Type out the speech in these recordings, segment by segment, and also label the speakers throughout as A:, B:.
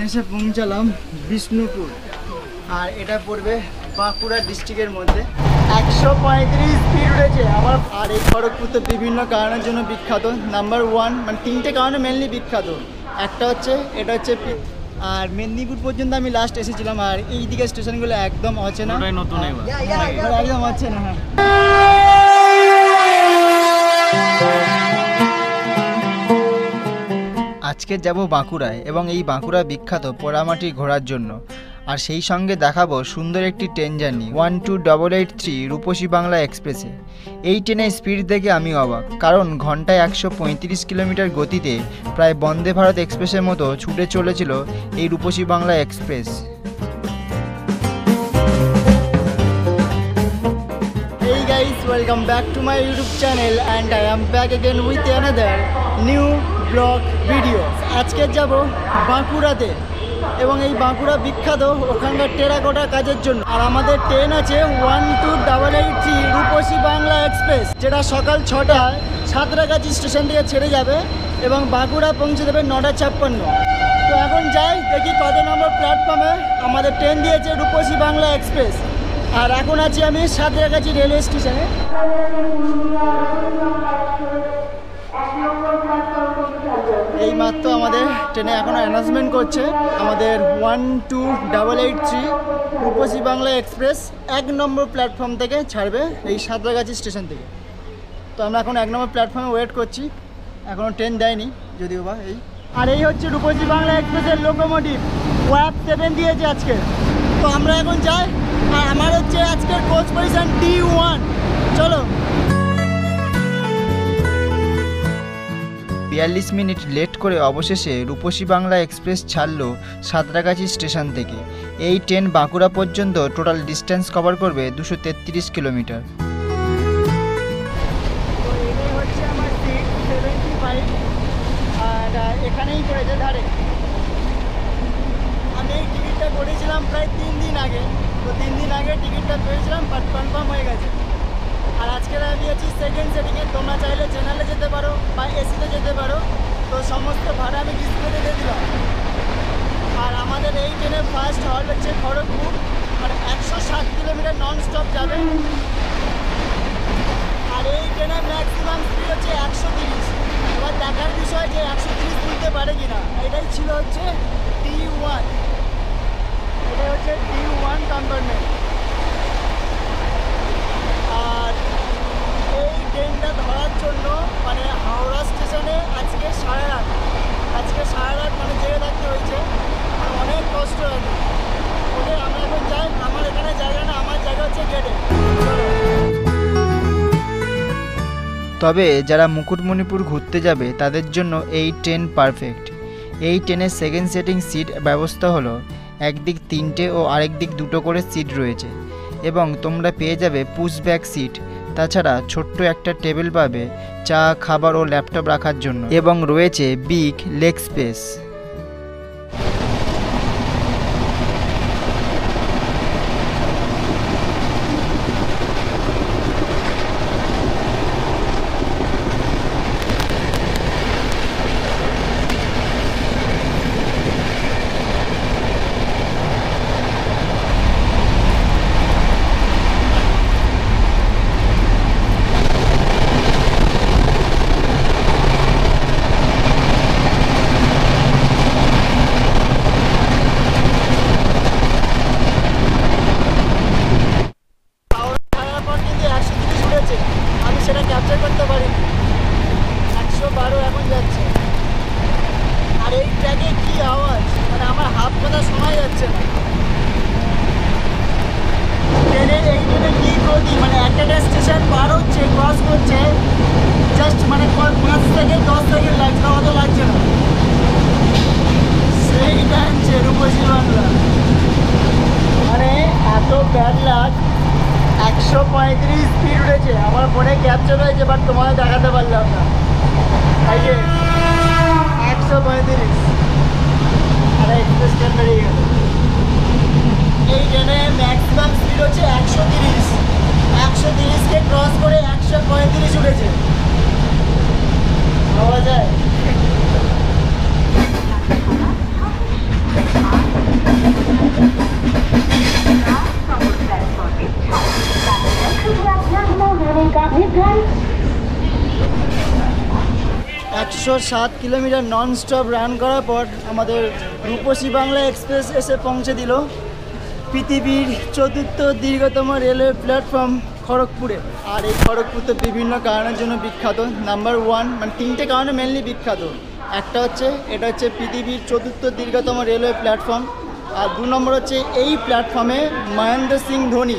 A: এসে পৌঁছালাম বিষ্ণুপুর, আর এটা পড়বে বাঁকুড়া ডিস্ট্রিক্টের মধ্যে। 135 স্পিড উঠেছে আমার। আর এই খড়গপুর তো বিভিন্ন কারণের জন্য বিখ্যাত। নাম্বার 1 মানে 3টে কারণে মেনলি বিখ্যাত। একটা হচ্ছে এটা হচ্ছে, আর মেদিনীপুর পর্যন্ত আমি লাস্ট এসেছিলাম। আর এই দিকে স্টেশনগুলো একদম অচেনা, নতুন একদম অচেনা। হ্যাঁ, আজকে যাব বাঁকুড়ায়, এবং এই বাঁকুড়া বিখ্যাত পোড়ামাটি ঘোরার জন্য। আর সেই সঙ্গে দেখাবো সুন্দর একটি ট্রেন জার্নি 12883 রূপসী বাংলা এক্সপ্রেসে। এই ট্রেনের স্পিড দেখে আমি অবাক, কারণ ঘন্টায় 135 কিলোমিটার গতিতে প্রায় বন্দে ভারত এক্সপ্রেসের মতো ছুটে চলেছিল এই Rupasi Bangla express. Hey guys, welcome back to my YouTube channel and I am back again with another new blog video. আজকে যাব বাঁকুড়াতে, এবং এই বাঁকুড়া বিখ্যাত ওখানকার টেরাকোটা কাজের জন্য। আর আমাদের ট্রেন আছে 12883 রূপসী বাংলা এক্সপ্রেস, যেটা সকাল 6টায় সাঁতরাগাছি স্টেশন থেকে ছেড়ে যাবে এবং বাঁকুড়া পৌঁছে দেবে 9:56। তো এখন যাই দেখি কত নম্বর প্ল্যাটফর্মে আমাদের ট্রেন দিয়েছে রূপসী বাংলা এক্সপ্রেস। আর এখন আছি আমি সাঁতরাগাছি রেলওয়ে স্টেশনে। এই মাত্র আমাদের ট্রেনে এখনও অ্যানাউন্সমেন্ট করছে আমাদের 12883 রূপসী বাংলা এক্সপ্রেস 1 নম্বর প্ল্যাটফর্ম থেকে ছাড়বে এই সাঁতরাগাছি স্টেশন থেকে। তো আমরা এখন 1 নম্বর প্ল্যাটফর্মে ওয়েট করছি, এখনও ট্রেন দেয়নি যদিও বা। আর এই হচ্ছে রূপসী বাংলা এক্সপ্রেসের লোকোমোটিভ, ওয়াপ 7 দিয়েছে আজকে। তো আমরা এখন যাই, আর আমার হচ্ছে আজকের কোচ পজিশন D1। চলো। 42 মিনিট লেট করে অবশেষে রূপসী বাংলা এক্সপ্রেস ছাড়লো সাঁতরাগাছি স্টেশন থেকে। এই ট্রেন বাঁকুড়া পর্যন্ত টোটাল ডিস্টেন্স কভার করবে 233 কিলোমিটার। তো এটাই হচ্ছে আমার সিট 75, আর এখানেই পড়েছে ধারে। আমি এই টিকিটটা করেছিলাম প্রায় 3 দিন আগে। তো 3 দিন আগে টিকিটটা পেয়েছিলাম, বাট কনফার্ম হয়ে গেছে। আর আজকের আমি আছি সেকেন্ড সেটিংয়ে। তোমরা চাইলে জেনারেলে যেতে পারো বা এসিতে যেতে পারো। তো সমস্ত ভাড়া আমি ডিসপ্লেতে দিয়ে দিলাম। আর আমাদের এই ট্রেনের ফার্স্ট হল্ট হচ্ছে খড়গপুর, আর 160 কিলোমিটার নন স্টপ যাবে। আর এই ট্রেনের ম্যাক্সিমাম স্পিড হচ্ছে 130। এবার দেখার বিষয় যে 130 তুলতে পারে কিনা। এটাই ছিল হচ্ছে D1, এটাই হচ্ছে D1 কম্পার্টমেন্ট। আর এই ট্রেনটা ধরার জন্য মানে হাওড়া স্টেশনে আজকে সারা রাত মানে জেগে থাকতে হয়েছে। আর অনেক কষ্ট হয়েছে। বলে আমরা এখন যাই, আমার এখানে জায়গা না, আমার জায়গা হচ্ছে গেটে। তবে যারা মুকুটমণিপুর ঘুরতে যাবে তাদের জন্য এই ট্রেন পারফেক্ট। এই ট্রেনের সেকেন্ড সেটিং সিট ব্যবস্থা হলো, একদিক 3টে ও আরেক দিক 2টো করে সিট রয়েছে, এবং তোমরা পেয়ে যাবে পুশ ব্যাক সিট। তাছাড়া ছোট্ট একটা টেবিল পাবে চা, খাবার ও ল্যাপটপ রাখার জন্য, এবং রয়েছে বিগ লেগ স্পেস। সেটা ক্যাপচার করতে পারিনি। 112 এখন যাচ্ছে। আর এই ট্র্যাকে কি আওয়াজ, মানে আমার হাফ কথা শোনা যাচ্ছে না। ট্রেনের এই ট্রেনের কি গতি, মানে একটা স্টেশন পার হচ্ছে, ক্রস করছে, জাস্ট মানে 5 থেকে 10 সেকেন্ড লাগছে, অত লাগছে না। সেই টানছে রূপসী বাংলা, মানে এত ব্যাড লাগ। 135 স্পিড উঠেছে, আমার ফোনে ক্যাপচার হয়েছে, বাট তোমাদের দেখাতে পারলাম না। এই যে 135, আর এক্সপ্রেস ট্রেন বেরিয়ে গেল। এই ট্রেনে ম্যাক্সিমাম স্পিড হচ্ছে 130। 130কে ক্রস করে 135 উঠেছে। ভাবা যায়? 107 কিলোমিটার নন স্টপ রান করার পর আমাদের রূপসী বাংলা এক্সপ্রেস এসে পৌঁছে দিল পৃথিবীর 4র্থ দীর্ঘতম রেলওয়ে প্ল্যাটফর্ম খড়গপুরে। আর এই খড়গপুর তো বিভিন্ন কারণের জন্য বিখ্যাত। নাম্বার 1 মানে 3টে কারণে মেনলি বিখ্যাত। একটা হচ্ছে এটা হচ্ছে পৃথিবীর 4র্থ দীর্ঘতম রেলওয়ে প্ল্যাটফর্ম। আর 2 নম্বর হচ্ছে এই প্ল্যাটফর্মে মহেন্দ্র সিং ধোনি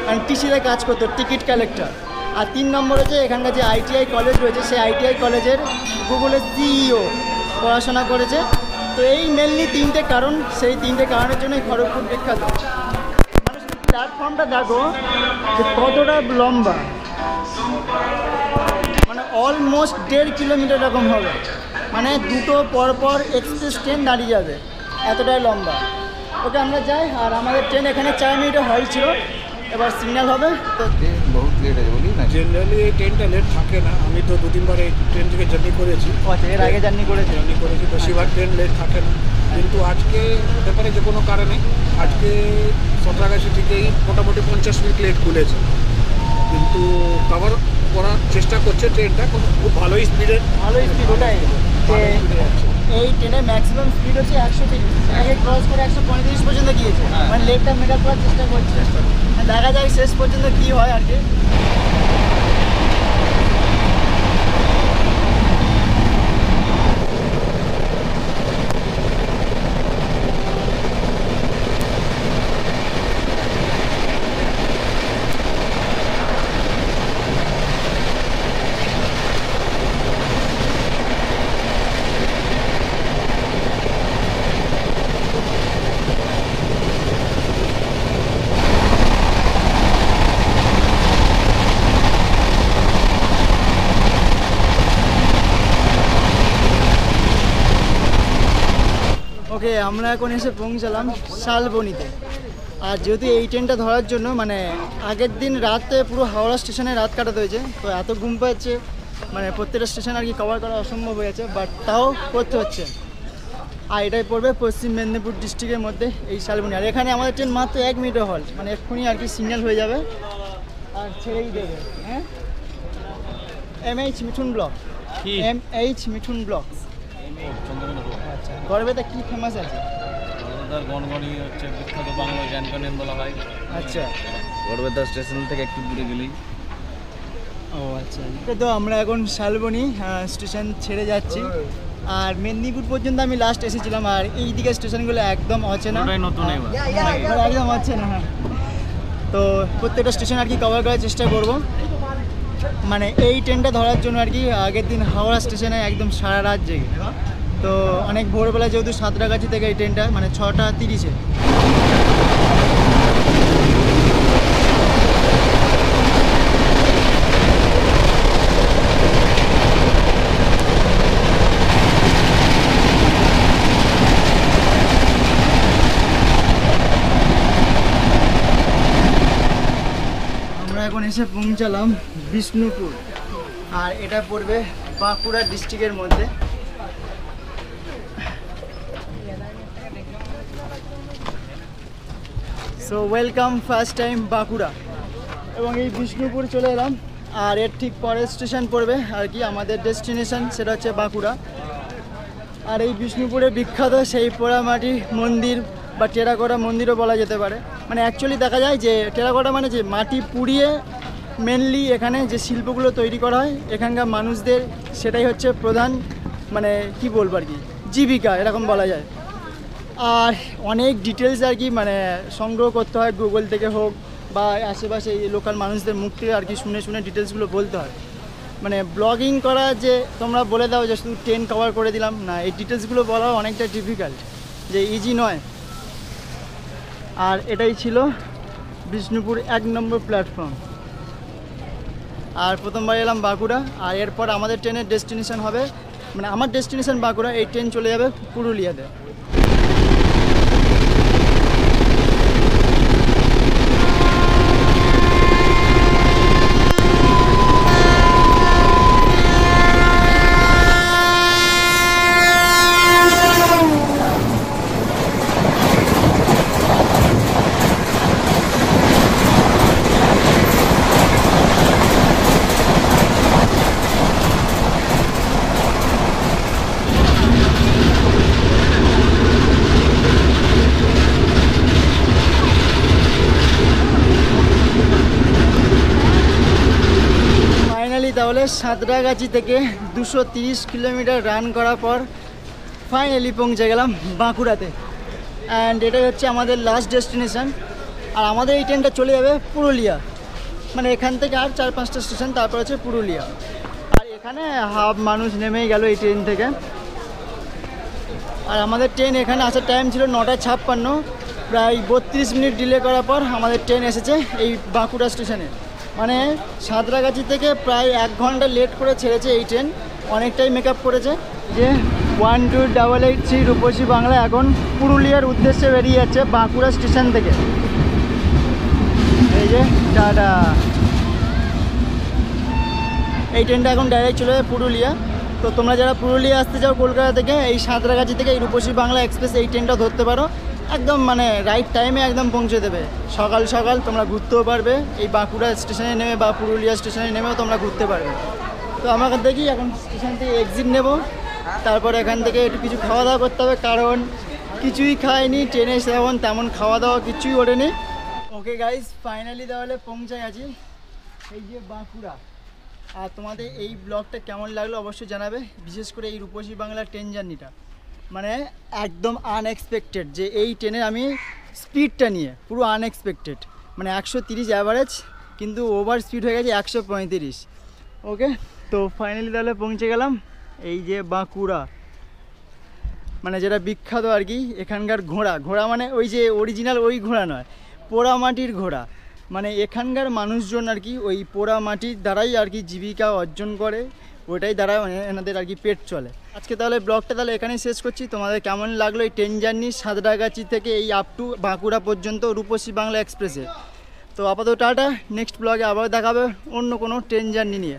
A: মানে টিসিতে কাজ করতো, টিকিট কালেক্টর। আর 3 নম্বর হচ্ছে এখানকার যে আইটিআই কলেজ রয়েছে সেই আইটিআই কলেজের গুগলের সিইও পড়াশোনা করেছে। তো এই মেনলি 3টে কারণ, সেই 3টে কারণের জন্য খড়গপুর বিখ্যাত। প্ল্যাটফর্মটা দেখো যে কতটা লম্বা, মানে অলমোস্ট 1.5 কিলোমিটার এরকম হবে, মানে দুটো পরপর এক্সপ্রেস ট্রেন দাঁড়িয়ে যাবে, এতটাই লম্বা। ওকে আমরা যাই। আর আমাদের ট্রেন এখানে 4 মিনিটে হয়েছিল, এবার সিগন্যাল হবে। তো
B: বহুত লেট আছে বলি না, জেনারেলি এই ট্রেনটা লেট থাকে না। আমি তো 2-3 বার এই ট্রেন থেকে জার্নি করেছি।
A: আচ্ছা, এর আগে জার্নি করেছি।
B: বেশিরভাগ ট্রেন লেট থাকে না, কিন্তু আজকে হতে পারে যে কোনো কারণে আজকে সাঁতরাগাছি থেকেই মোটামুটি 50 মিনিট লেট খুলেছে, কিন্তু কভার করার চেষ্টা করছে ট্রেনটা। খুব ভালোই স্পিড,
A: ওটাই এই ট্রেনের ম্যাক্সিমাম স্পিড হচ্ছে 130, আগে ক্রস করে 135 পর্যন্ত গিয়েছে। মানে লেটটা মেকআপ করার চেষ্টা করছে। দেখা যায় শেষ পর্যন্ত কী হয় আর কি। ওকে, আমরা এখন এসে পৌঁছালাম শালবনিতে। আর যেহেতু এই ট্রেনটা ধরার জন্য মানে আগের দিন রাতে পুরো হাওড়া স্টেশনে রাত কাটাতে হয়েছে, তো এত ঘুম পাচ্ছে মানে প্রত্যেকটা স্টেশন আর কি কভার করা অসম্ভব হয়ে গেছে, বাট তাও করতে হচ্ছে। আর এটাই পড়বে পশ্চিম মেদিনীপুর ডিস্ট্রিক্টের মধ্যে এই শালবনি। আর এখানে আমাদের ট্রেন মাত্র 1 মিনিটে হল্ট, মানে এক্ষুনি আর কি সিগন্যাল হয়ে যাবে আর ছেড়েই দেবে। হ্যাঁ, MH Mithun block, MH Mithun block. আচ্ছা, গড়বেতা কি ফেমাস আছে?
C: গনগনি হচ্ছে বিখ্যাত বাংলা জ্যানকানেন বলা হয়।
A: আচ্ছা,
C: গড়বেতা স্টেশন থেকে একটু দূরে গেলেই।
A: ও আচ্ছা, তো আমরা এখন শালবনি স্টেশন ছেড়ে যাচ্ছি। আর মেদিনীপুর পর্যন্ত আমি লাস্ট এসেছিলাম, আর এই দিকে স্টেশনগুলো একদম অচেনা,
C: নতুন
A: একদম অচেনা। হ্যাঁ, তো প্রত্যেকটা স্টেশন আর কি কভার করার চেষ্টা করব। মানে এই ট্রেনটা ধরার জন্য আর কি আগের দিন হাওড়া স্টেশনে একদম সারা রাত জেগে, তো অনেক ভোরবেলা যেহেতু সাঁতরাগাছি থেকে এই ট্রেনটা মানে 6টা 30-এ। আমরা এখন এসে পৌঁছালাম বিষ্ণুপুর, আর এটা পড়বে বাঁকুড়া ডিস্ট্রিক্টের মধ্যে। So welcome first time Bankura. এবং এই বিষ্ণুপুর চলে এলাম, আর এর ঠিক পরের স্টেশন পড়বে আর কি আমাদের ডেস্টিনেশন, সেটা হচ্ছে বাঁকুড়া। আর এই বিষ্ণুপুরে বিখ্যাত সেই পোড়ামাটি মন্দির বা টেরাকোটা মন্দিরও বলা যেতে পারে। মানে অ্যাকচুয়ালি দেখা যায় যে টেরাকোটা মানে যে মাটি পুড়িয়ে মেনলি এখানে যে শিল্পগুলো তৈরি করা হয় এখানকার মানুষদের, সেটাই হচ্ছে প্রধান মানে কি বলবো আর কি জীবিকা এরকম বলা যায়। আর অনেক ডিটেলস আর কি মানে সংগ্রহ করতে হয় গুগল থেকে হোক বা আশেপাশে এই লোকাল মানুষদের মুখ থেকে আর কি শুনে শুনে ডিটেলসগুলো বলতে হয়। মানে ব্লগিং করা যে তোমরা বলে দাও যে শুধু ট্রেন কভার করে দিলাম না, এই ডিটেলসগুলো বলা অনেকটা ডিফিকাল্ট, যে ইজি নয়। আর এটাই ছিল বিষ্ণুপুর 1 নম্বর প্ল্যাটফর্ম। আর প্রথমবার এলাম বাঁকুড়া, আর এরপর আমাদের ট্রেনের ডেস্টিনেশন হবে মানে আমার ডেস্টিনেশন বাঁকুড়া, এই ট্রেন চলে যাবে পুরুলিয়াতে। সাঁতরাগাছি থেকে 230 কিলোমিটার রান করার পর ফাইনালি পৌঁছে গেলাম বাঁকুড়াতে। অ্যান্ড এটাই হচ্ছে আমাদের লাস্ট ডেস্টিনেশন। আর আমাদের এই ট্রেনটা চলে যাবে পুরুলিয়া, মানে এখান থেকে আর 4-5টা স্টেশন, তারপর হচ্ছে পুরুলিয়া। আর এখানে হাফ মানুষ নেমেই গেল এই ট্রেন থেকে। আর আমাদের ট্রেন এখানে আসার টাইম ছিল 9:56, প্রায় 32 মিনিট ডিলে করার পর আমাদের ট্রেন এসেছে এই বাঁকুড়া স্টেশনে। মানে সাঁতরাগাছি থেকে প্রায় 1 ঘন্টা লেট করে ছেড়েছে এই ট্রেন, অনেকটাই মেকআপ করেছে। যে 12883 রূপসী বাংলা এখন পুরুলিয়ার উদ্দেশ্যে বেরিয়ে যাচ্ছে বাঁকুড়া স্টেশন থেকে। এই যে টাটা, এই ট্রেনটা এখন ডাইরেক্ট চলে যাবে পুরুলিয়া। তো তোমরা যারা পুরুলিয়া আসতে চাও কলকাতা থেকে, এই সাঁতরাগাছি থেকে এই রূপসী বাংলা এক্সপ্রেস এই ট্রেনটা ধরতে পারো। একদম মানে রাইট টাইমে একদম পৌঁছে দেবে। সকাল সকাল তোমরা ঘুরতেও পারবে, এই বাঁকুড়া স্টেশনে নেমে বা পুরুলিয়া স্টেশনে নেমেও তোমরা ঘুরতে পারবে। তো আমাকে দেখি এখন স্টেশন থেকে এক্সিট নেব, তারপর এখান থেকে একটু কিছু খাওয়া দাওয়া করতে হবে, কারণ কিছুই খাইনি ট্রেনে এসে, তেমন খাওয়া দাওয়া কিছুই ওঠেনি। ওকে গাইজ, ফাইনালি তাহলে পৌঁছে গেছি এই যে বাঁকুড়া। আর তোমাদের এই ব্লগটা কেমন লাগলো অবশ্যই জানাবে, বিশেষ করে এই রূপসী বাংলা ট্রেন জার্নিটা মানে একদম আনএক্সপেক্টেড। যে এই ট্রেনের আমি স্পিডটা নিয়ে পুরো আনএক্সপেক্টেড, মানে 130 অ্যাভারেজ, কিন্তু ওভার স্পিড হয়ে গেছে 135। ওকে, তো ফাইনালি তাহলে পৌঁছে গেলাম এই যে বাঁকুড়া, মানে যেটা বিখ্যাত আর কি এখানকার ঘোড়া মানে ওই যে অরিজিনাল ওই ঘোড়া নয়, পোড়া মাটির ঘোড়া। মানে এখানকার মানুষজন আর কি ওই পোড়া মাটির দ্বারাই আর কি জীবিকা অর্জন করে, ওইটাই দ্বারা এনাদের আর কি পেট চলে। আজকে তাহলে ব্লগটা তাহলে এখানেই শেষ করছি। তোমাদের কেমন লাগলো এই ট্রেন জার্নি সাঁতরাগাছি থেকে এই আপ টু বাঁকুড়া পর্যন্ত রূপসী বাংলা এক্সপ্রেসে? তো আপাতত টাটা, নেক্সট ব্লগে আবার দেখাবে অন্য কোনো ট্রেন জার্নি নিয়ে।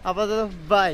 A: আপাতত বাই।